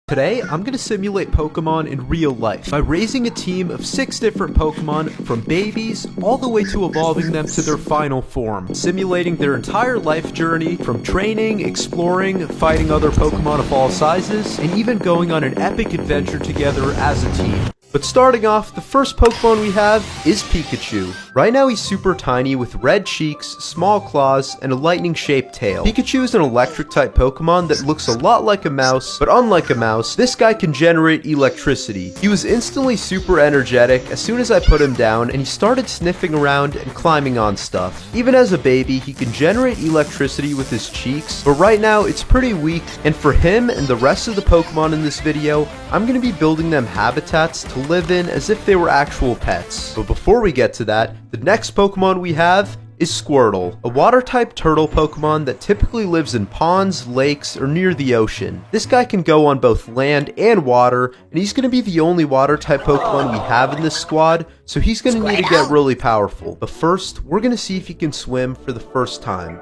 Today, I'm going to simulate Pokemon in real life by raising a team of 6 different Pokemon from babies all the way to evolving them to their final form, simulating their entire life journey from training, exploring, fighting other Pokemon of all sizes, and even going on an epic adventure together as a team. But starting off, the first Pokemon we have is Pikachu. Right now he's super tiny with red cheeks, small claws, and a lightning-shaped tail. Pikachu is an electric-type Pokemon that looks a lot like a mouse, but unlike a mouse, this guy can generate electricity. He was instantly super energetic as soon as I put him down, and he started sniffing around and climbing on stuff. Even as a baby, he can generate electricity with his cheeks, but right now it's pretty weak, and for him and the rest of the Pokemon in this video, I'm going to be building them habitats to live in as if they were actual pets. But before we get to that, the next Pokemon we have is Squirtle, a water-type turtle Pokemon that typically lives in ponds, lakes, or near the ocean. This guy can go on both land and water, and he's going to be the only water-type Pokemon we have in this squad, so he's going to need to get really powerful. But first, we're going to see if he can swim for the first time.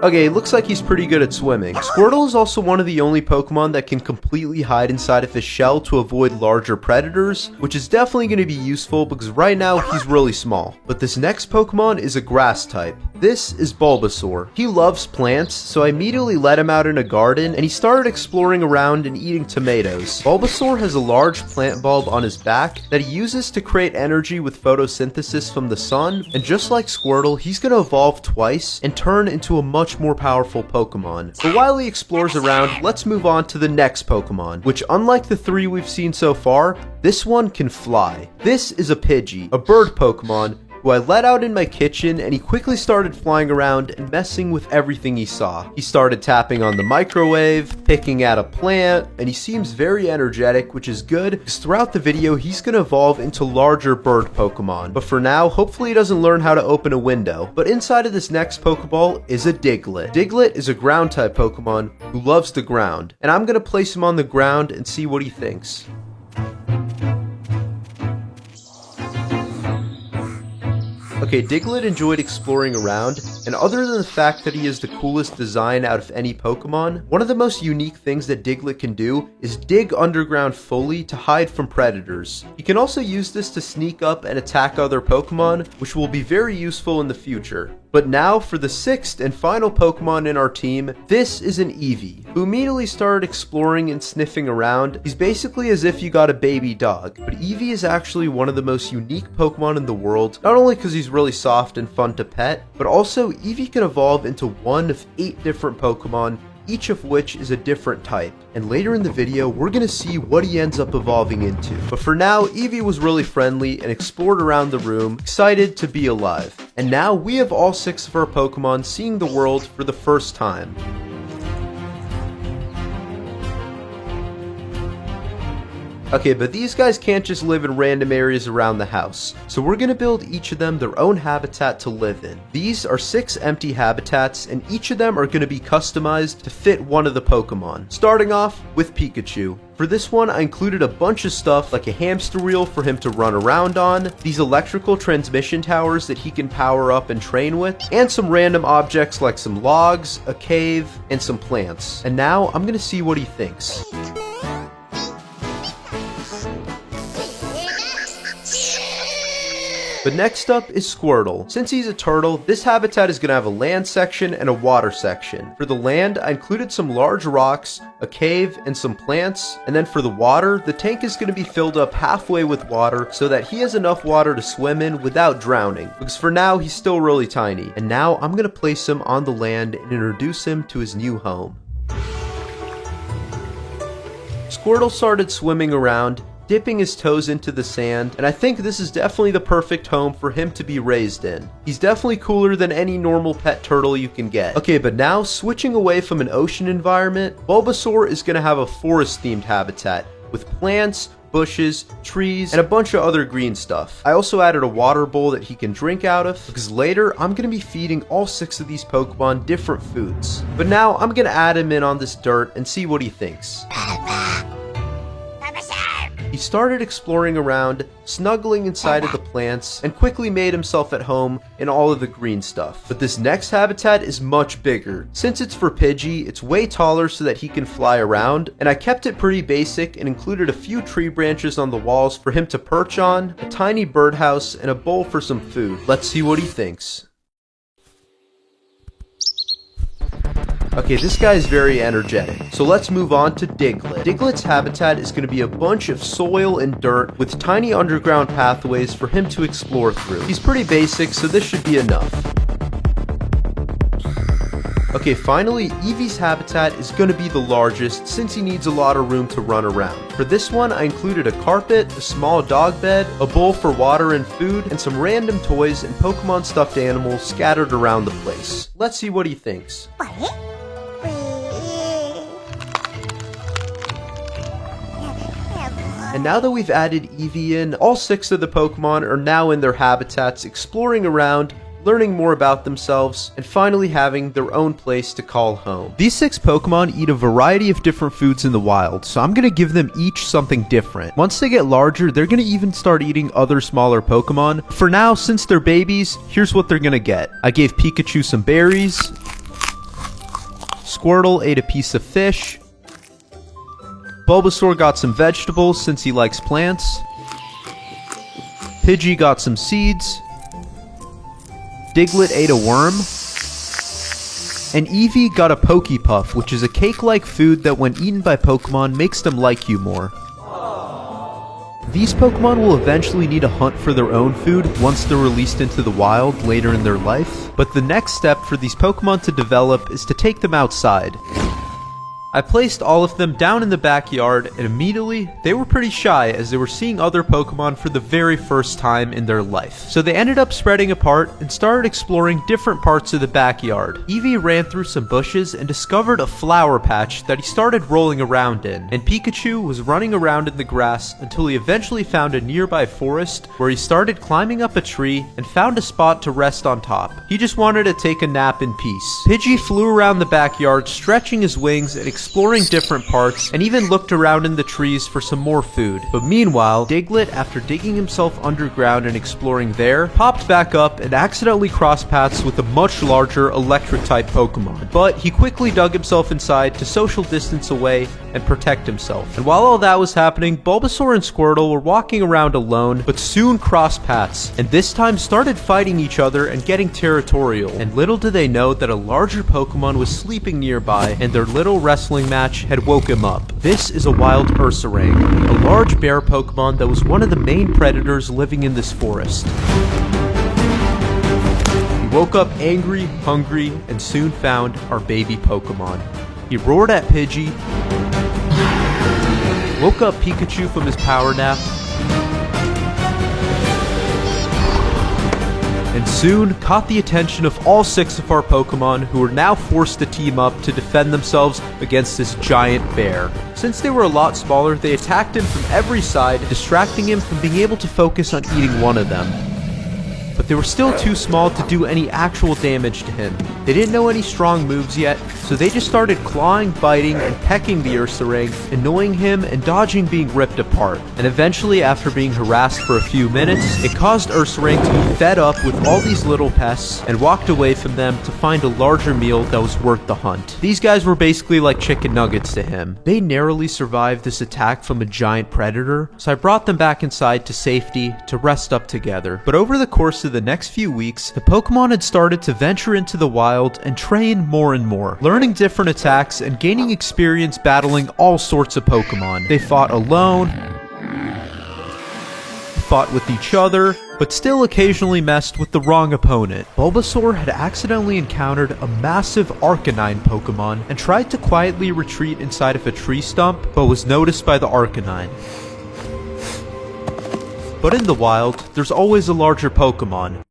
Okay, looks like he's pretty good at swimming. Squirtle is also one of the only Pokemon that can completely hide inside of his shell to avoid larger predators, which is definitely going to be useful because right now he's really small. But this next Pokemon is a grass type. This is Bulbasaur. He loves plants, so I immediately let him out in a garden and he started exploring around and eating tomatoes. Bulbasaur has a large plant bulb on his back that he uses to create energy with photosynthesis from the sun, and just like Squirtle, he's going to evolve twice and turn into a much more powerful Pokemon. But while he explores around, let's move on to the next Pokemon, which unlike the 3 we've seen so far, this one can fly. This is a Pidgey, a bird Pokemon, who I let out in my kitchen, and he quickly started flying around and messing with everything he saw. He started tapping on the microwave, picking at a plant, and he seems very energetic, which is good, because throughout the video, he's going to evolve into larger bird Pokemon. But for now, hopefully he doesn't learn how to open a window. But inside of this next Pokeball is a Diglett. Diglett is a ground-type Pokemon who loves the ground, and I'm going to place him on the ground and see what he thinks. Okay, Diglett enjoyed exploring around, and other than the fact that he is the coolest design out of any Pokemon, one of the most unique things that Diglett can do is dig underground fully to hide from predators. He can also use this to sneak up and attack other Pokemon, which will be very useful in the future. But now for the 6th and final Pokemon in our team, this is an Eevee, who immediately started exploring and sniffing around. He's basically as if you got a baby dog, but Eevee is actually one of the most unique Pokemon in the world, not only because he's really soft and fun to pet, but also Eevee can evolve into one of 8 different Pokemon, each of which is a different type. And later in the video, we're going to see what he ends up evolving into. But for now, Eevee was really friendly and explored around the room, excited to be alive. And now we have all 6 of our Pokemon seeing the world for the first time. Okay, but these guys can't just live in random areas around the house, so we're gonna build each of them their own habitat to live in. These are 6 empty habitats, and each of them are gonna be customized to fit one of the Pokemon. Starting off with Pikachu. For this one, I included a bunch of stuff like a hamster wheel for him to run around on, these electrical transmission towers that he can power up and train with, and some random objects like some logs, a cave, and some plants. And now, I'm gonna see what he thinks. But next up is Squirtle. Since he's a turtle, this habitat is going to have a land section and a water section. For the land, I included some large rocks, a cave, and some plants. And then for the water, the tank is going to be filled up halfway with water so that he has enough water to swim in without drowning. Because for now, he's still really tiny. And now I'm going to place him on the land and introduce him to his new home. Squirtle started swimming around, dipping his toes into the sand, and I think this is definitely the perfect home for him to be raised in. He's definitely cooler than any normal pet turtle you can get. Okay, but now switching away from an ocean environment, Bulbasaur is going to have a forest-themed habitat with plants, bushes, trees, and a bunch of other green stuff. I also added a water bowl that he can drink out of, because later I'm going to be feeding all 6 of these Pokemon different foods. But now I'm going to add him in on this dirt and see what he thinks. He started exploring around, snuggling inside of the plants, and quickly made himself at home in all of the green stuff. But this next habitat is much bigger. Since it's for Pidgey, it's way taller so that he can fly around, and I kept it pretty basic and included a few tree branches on the walls for him to perch on, a tiny birdhouse, and a bowl for some food. Let's see what he thinks. Okay, this guy is very energetic, so let's move on to Diglett. Diglett's habitat is going to be a bunch of soil and dirt with tiny underground pathways for him to explore through. He's pretty basic, so this should be enough. Okay, finally, Eevee's habitat is going to be the largest since he needs a lot of room to run around. For this one, I included a carpet, a small dog bed, a bowl for water and food, and some random toys and Pokemon stuffed animals scattered around the place. Let's see what he thinks. And now that we've added Eevee in, all 6 of the Pokemon are now in their habitats, exploring around, learning more about themselves, and finally having their own place to call home. These 6 Pokemon eat a variety of different foods in the wild, so I'm going to give them each something different. Once they get larger, they're going to even start eating other smaller Pokemon. For now, since they're babies, here's what they're going to get. I gave Pikachu some berries, Squirtle ate a piece of fish, Bulbasaur got some vegetables since he likes plants, Pidgey got some seeds, Diglett ate a worm, and Eevee got a Pokepuff, which is a cake-like food that when eaten by Pokemon makes them like you more. These Pokemon will eventually need to hunt for their own food once they're released into the wild later in their life, but the next step for these Pokemon to develop is to take them outside. I placed all of them down in the backyard, and immediately, they were pretty shy as they were seeing other Pokemon for the very first time in their life. So they ended up spreading apart and started exploring different parts of the backyard. Eevee ran through some bushes and discovered a flower patch that he started rolling around in, and Pikachu was running around in the grass until he eventually found a nearby forest where he started climbing up a tree and found a spot to rest on top. He just wanted to take a nap in peace. Pidgey flew around the backyard, stretching his wings and exploring different parts, and even looked around in the trees for some more food. But meanwhile, Diglett, after digging himself underground and exploring there, popped back up and accidentally crossed paths with a much larger electric-type Pokemon. But he quickly dug himself inside to social distance away and protect himself. And while all that was happening, Bulbasaur and Squirtle were walking around alone, but soon crossed paths, and this time started fighting each other and getting territorial. And little did they know that a larger Pokemon was sleeping nearby, and their little wrestling match had woke him up. This is a wild Ursaring, a large bear Pokemon that was one of the main predators living in this forest. He woke up angry, hungry, and soon found our baby Pokemon. He roared at Pidgey, woke up Pikachu from his power nap, and soon caught the attention of all 6 of our Pokemon, who were now forced to team up to defend themselves against this giant bear. Since they were a lot smaller, they attacked him from every side, distracting him from being able to focus on eating one of them. But they were still too small to do any actual damage to him. They didn't know any strong moves yet, so they just started clawing, biting, and pecking the Ursaring, annoying him and dodging being ripped apart. And eventually, after being harassed for a few minutes, it caused Ursaring to be fed up with all these little pests and walked away from them to find a larger meal that was worth the hunt. These guys were basically like chicken nuggets to him. They narrowly survived this attack from a giant predator, so I brought them back inside to safety to rest up together. But over the course of the next few weeks, the Pokemon had started to venture into the wild and train more and more, learning different attacks and gaining experience battling all sorts of Pokemon. They fought alone, fought with each other, but still occasionally messed with the wrong opponent. Bulbasaur had accidentally encountered a massive Arcanine Pokemon and tried to quietly retreat inside of a tree stump, but was noticed by the Arcanine. But in the wild, there's always a larger Pokemon.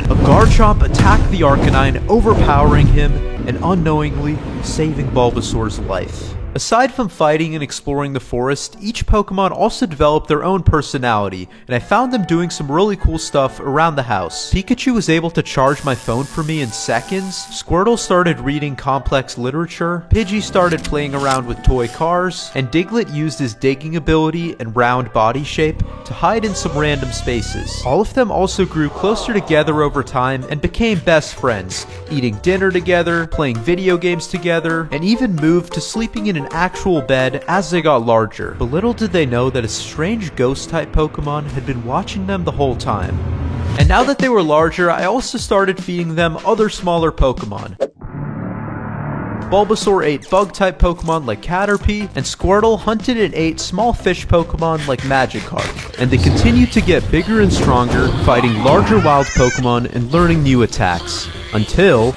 A Garchomp attacked the Arcanine, overpowering him and unknowingly saving Bulbasaur's life. Aside from fighting and exploring the forest, each Pokemon also developed their own personality, and I found them doing some really cool stuff around the house. Pikachu was able to charge my phone for me in seconds, Squirtle started reading complex literature, Pidgey started playing around with toy cars, and Diglett used his digging ability and round body shape to hide in some random spaces. All of them also grew closer together over time and became best friends, eating dinner together, playing video games together, and even moved to sleeping in an actual bed as they got larger. But little did they know that a strange ghost-type Pokemon had been watching them the whole time. And now that they were larger, I also started feeding them other smaller Pokemon. Bulbasaur ate bug-type Pokemon like Caterpie, and Squirtle hunted and ate small fish Pokemon like Magikarp. And they continued to get bigger and stronger, fighting larger wild Pokemon and learning new attacks. Until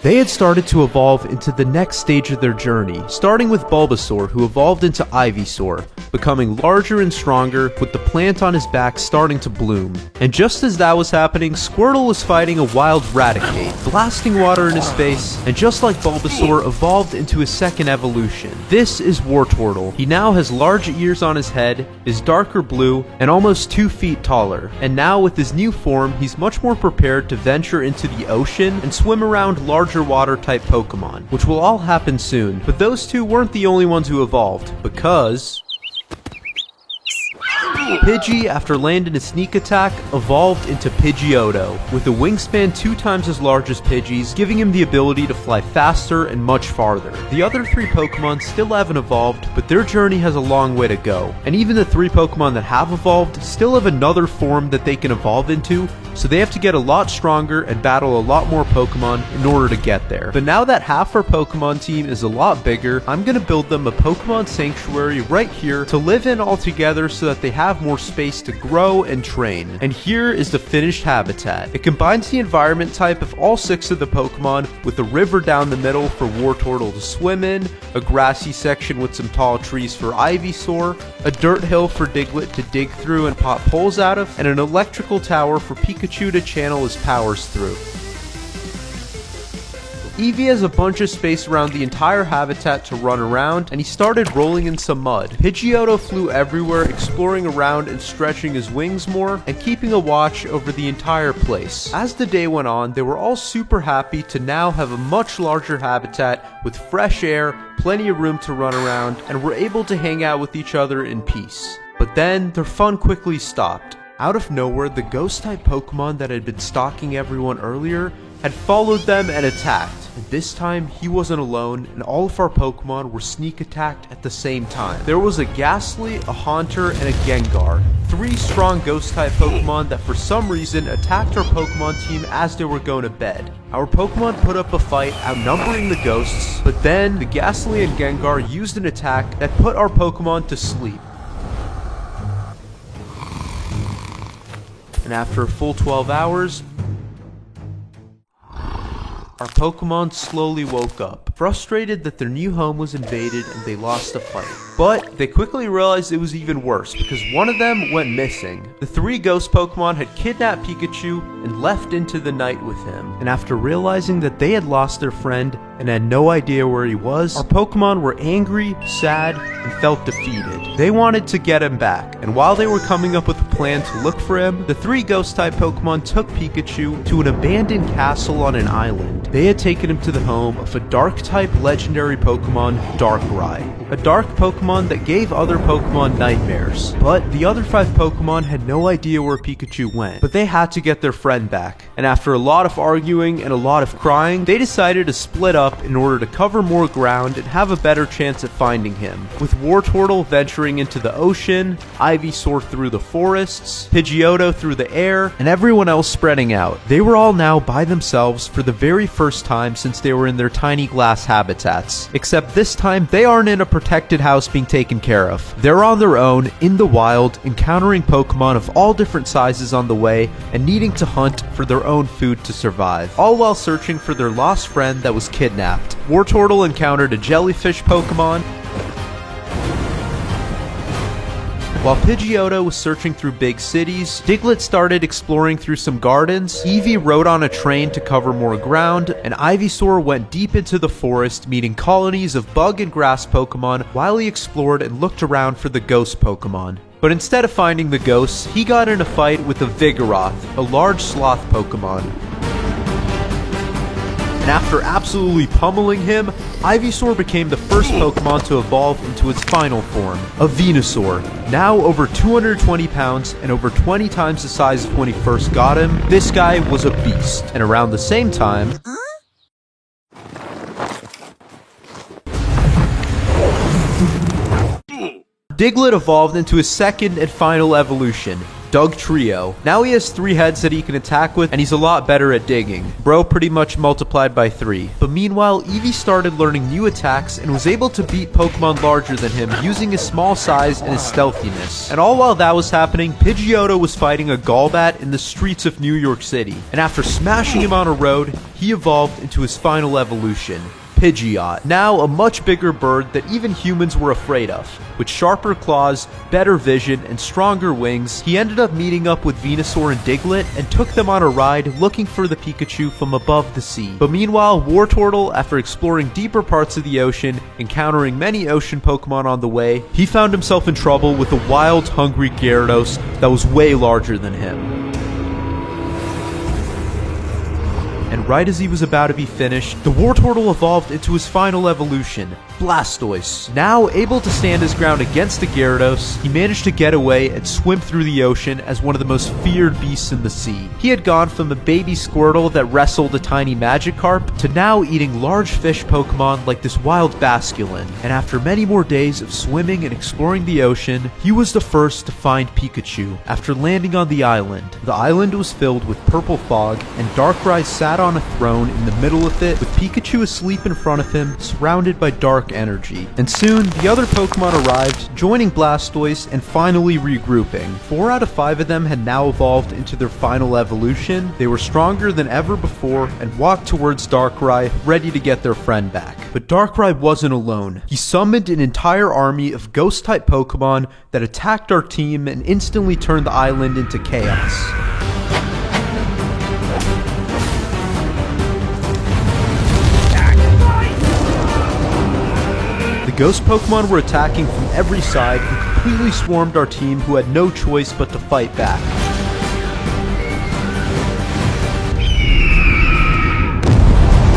they had started to evolve into the next stage of their journey, starting with Bulbasaur, who evolved into Ivysaur, becoming larger and stronger, with the plant on his back starting to bloom. And just as that was happening, Squirtle was fighting a wild Raticate, blasting water in his face, and just like Bulbasaur, evolved into his second evolution. This is Wartortle. He now has large ears on his head, is darker blue, and almost 2 feet taller. And now with his new form, he's much more prepared to venture into the ocean and swim around larger water type Pokemon, which will all happen soon. But those two weren't the only ones who evolved, because Pidgey, after landing a sneak attack, evolved into Pidgeotto, with a wingspan 2 times as large as Pidgey's, giving him the ability to fly faster and much farther. The other 3 Pokemon still haven't evolved, but their journey has a long way to go. And even the 3 Pokemon that have evolved still have another form that they can evolve into, so they have to get a lot stronger and battle a lot more Pokemon in order to get there. But now that half our Pokemon team is a lot bigger, I'm gonna build them a Pokemon sanctuary right here to live in all together so that they have more space to grow and train. And here is the finished habitat. It combines the environment type of all 6 of the Pokemon with a river down the middle for Wartortle to swim in, a grassy section with some tall trees for Ivysaur, a dirt hill for Diglett to dig through and pop holes out of, and an electrical tower for Pikachu to channel his powers through. Eevee has a bunch of space around the entire habitat to run around, and he started rolling in some mud. Pidgeotto flew everywhere, exploring around and stretching his wings more, and keeping a watch over the entire place. As the day went on, they were all super happy to now have a much larger habitat with fresh air, plenty of room to run around, and were able to hang out with each other in peace. But then, their fun quickly stopped. Out of nowhere, the ghost-type Pokemon that had been stalking everyone earlier had followed them and attacked. And this time, he wasn't alone, and all of our Pokemon were sneak attacked at the same time. There was a Ghastly, a Haunter, and a Gengar. 3 strong ghost-type Pokemon that for some reason attacked our Pokemon team as they were going to bed. Our Pokemon put up a fight, outnumbering the ghosts, but then the Ghastly and Gengar used an attack that put our Pokemon to sleep. And after a full 12 hours, our Pokemon slowly woke up, frustrated that their new home was invaded and they lost a fight. But they quickly realized it was even worse because one of them went missing. The 3 ghost Pokemon had kidnapped Pikachu and left into the night with him. And after realizing that they had lost their friend and had no idea where he was, our Pokemon were angry, sad, and felt defeated. They wanted to get him back, and while they were coming up with a plan to look for him, the 3 ghost-type Pokemon took Pikachu to an abandoned castle on an island. They had taken him to the home of a dark-type legendary Pokemon, Darkrai, a dark Pokemon that gave other Pokemon nightmares. But the other 5 Pokemon had no idea where Pikachu went, but they had to get their friend back. And after a lot of arguing and a lot of crying, they decided to split up in order to cover more ground and have a better chance at finding him, with Wartortle venturing into the ocean, Ivysaur through the forests, Pidgeotto through the air, and everyone else spreading out. They were all now by themselves for the very first time since they were in their tiny glass habitats, except this time they aren't in a protected house being taken care of. They're on their own, in the wild, encountering Pokemon of all different sizes on the way, and needing to hunt for their own food to survive, all while searching for their lost friend that was kidnapped. Wartortle encountered a jellyfish Pokemon, While Pidgeotto was searching through big cities, Diglett started exploring through some gardens, Eevee rode on a train to cover more ground, and Ivysaur went deep into the forest, meeting colonies of bug and grass Pokemon while he explored and looked around for the ghost Pokemon. But instead of finding the ghosts, he got in a fight with a Vigoroth, a large sloth Pokemon. And after absolutely pummeling him, Ivysaur became the first Pokemon to evolve into its final form, a Venusaur. Now over 220 pounds and over 20 times the size of when he first got him, this guy was a beast. And around the same time, Diglett evolved into his second and final evolution, Dugtrio. Now he has 3 heads that he can attack with, and he's a lot better at digging. Bro pretty much multiplied by 3. But meanwhile, Eevee started learning new attacks and was able to beat Pokemon larger than him using his small size and his stealthiness. And all while that was happening, Pidgeotto was fighting a Golbat in the streets of New York City. And after smashing him on a road, he evolved into his final evolution, Pidgeot, now a much bigger bird that even humans were afraid of. With sharper claws, better vision, and stronger wings, he ended up meeting up with Venusaur and Diglett and took them on a ride looking for the Pikachu from above the sea. But meanwhile, Wartortle, after exploring deeper parts of the ocean, encountering many ocean Pokemon on the way, he found himself in trouble with a wild, hungry Gyarados that was way larger than him. And right as he was about to be finished, the Wartortle evolved into his final evolution, Blastoise. Now able to stand his ground against the Gyarados, he managed to get away and swim through the ocean as one of the most feared beasts in the sea. He had gone from a baby Squirtle that wrestled a tiny Magikarp to now eating large fish Pokemon like this wild Basculin. And after many more days of swimming and exploring the ocean, he was the first to find Pikachu after landing on the island. The island was filled with purple fog, and Darkrai sat on a throne in the middle of it with Pikachu asleep in front of him, surrounded by dark energy. And soon, the other Pokemon arrived, joining Blastoise and finally regrouping. 4 out of 5 of them had now evolved into their final evolution. They were stronger than ever before and walked towards Darkrai, ready to get their friend back. But Darkrai wasn't alone. He summoned an entire army of ghost-type Pokemon that attacked our team and instantly turned the island into chaos. The ghost Pokemon were attacking from every side and completely swarmed our team, who had no choice but to fight back.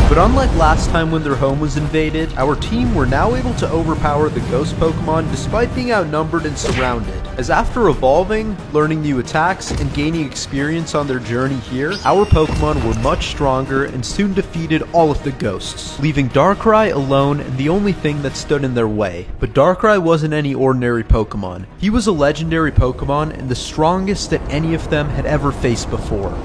But unlike last time when their home was invaded, our team were now able to overpower the ghost Pokemon despite being outnumbered and surrounded. As after evolving, learning new attacks, and gaining experience on their journey here, our Pokemon were much stronger and soon defeated all of the ghosts, leaving Darkrai alone and the only thing that stood in their way. But Darkrai wasn't any ordinary Pokemon. He was a legendary Pokemon and the strongest that any of them had ever faced before.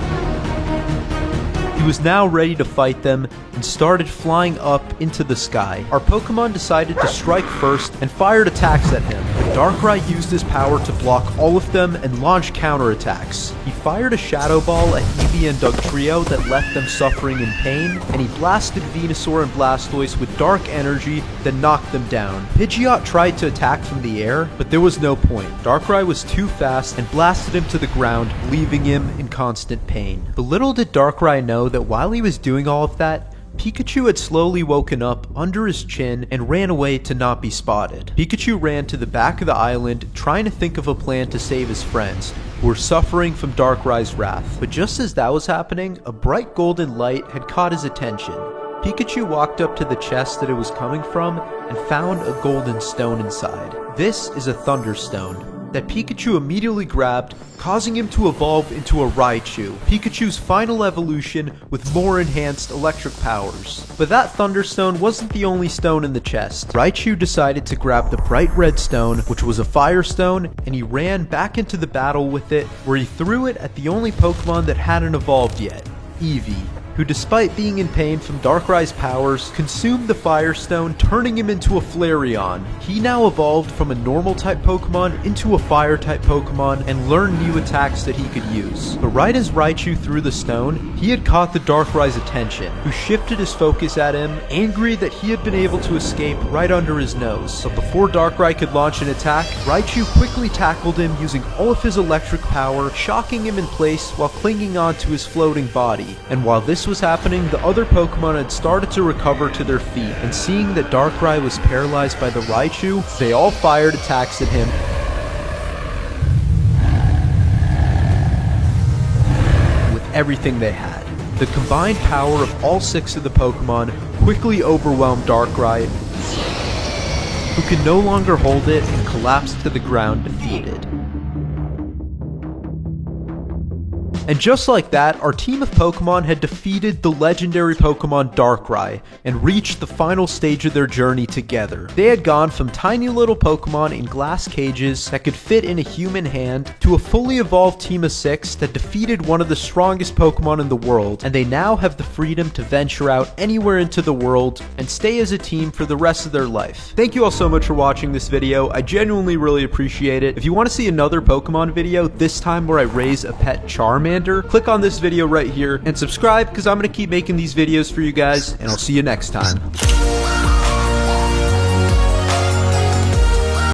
He was now ready to fight them and started flying up into the sky. Our Pokemon decided to strike first and fired attacks at him, but Darkrai used his power to block all of them and launch counterattacks. He fired a Shadow Ball at Eevee and Dugtrio that left them suffering in pain, and he blasted Venusaur and Blastoise with dark energy that knocked them down. Pidgeot tried to attack from the air, but there was no point. Darkrai was too fast and blasted him to the ground, leaving him in constant pain. But little did Darkrai know that while he was doing all of that, Pikachu had slowly woken up under his chin and ran away to not be spotted. Pikachu ran to the back of the island, trying to think of a plan to save his friends, who were suffering from Darkrai's wrath. But just as that was happening, a bright golden light had caught his attention. Pikachu walked up to the chest that it was coming from and found a golden stone inside. This is a Thunderstone that Pikachu immediately grabbed, causing him to evolve into a Raichu, Pikachu's final evolution with more enhanced electric powers. But that Thunderstone wasn't the only stone in the chest. Raichu decided to grab the bright red stone, which was a Firestone, and he ran back into the battle with it, where he threw it at the only Pokemon that hadn't evolved yet, Eevee. who despite being in pain from Darkrai's powers, consumed the Fire Stone, turning him into a Flareon. He now evolved from a normal type Pokemon into a fire type Pokemon and learned new attacks that he could use. But right as Raichu threw the stone, he had caught the Darkrai's attention, who shifted his focus at him, angry that he had been able to escape right under his nose. But before Darkrai could launch an attack, Raichu quickly tackled him using all of his electric power, shocking him in place while clinging onto his floating body. And while this was happening, the other Pokemon had started to recover to their feet, and seeing that Darkrai was paralyzed by the Raichu, they all fired attacks at him with everything they had. The combined power of all 6 of the Pokemon quickly overwhelmed Darkrai, who could no longer hold it and collapsed to the ground defeated. And just like that, our team of Pokemon had defeated the legendary Pokemon Darkrai and reached the final stage of their journey together. They had gone from tiny little Pokemon in glass cages that could fit in a human hand to a fully evolved team of 6 that defeated one of the strongest Pokemon in the world, and they now have the freedom to venture out anywhere into the world and stay as a team for the rest of their life. Thank you all so much for watching this video. I genuinely really appreciate it. If you want to see another Pokemon video, this time where I raise a pet Charmander, click on this video right here and subscribe, because I'm going to keep making these videos for you guys, and I'll see you next time.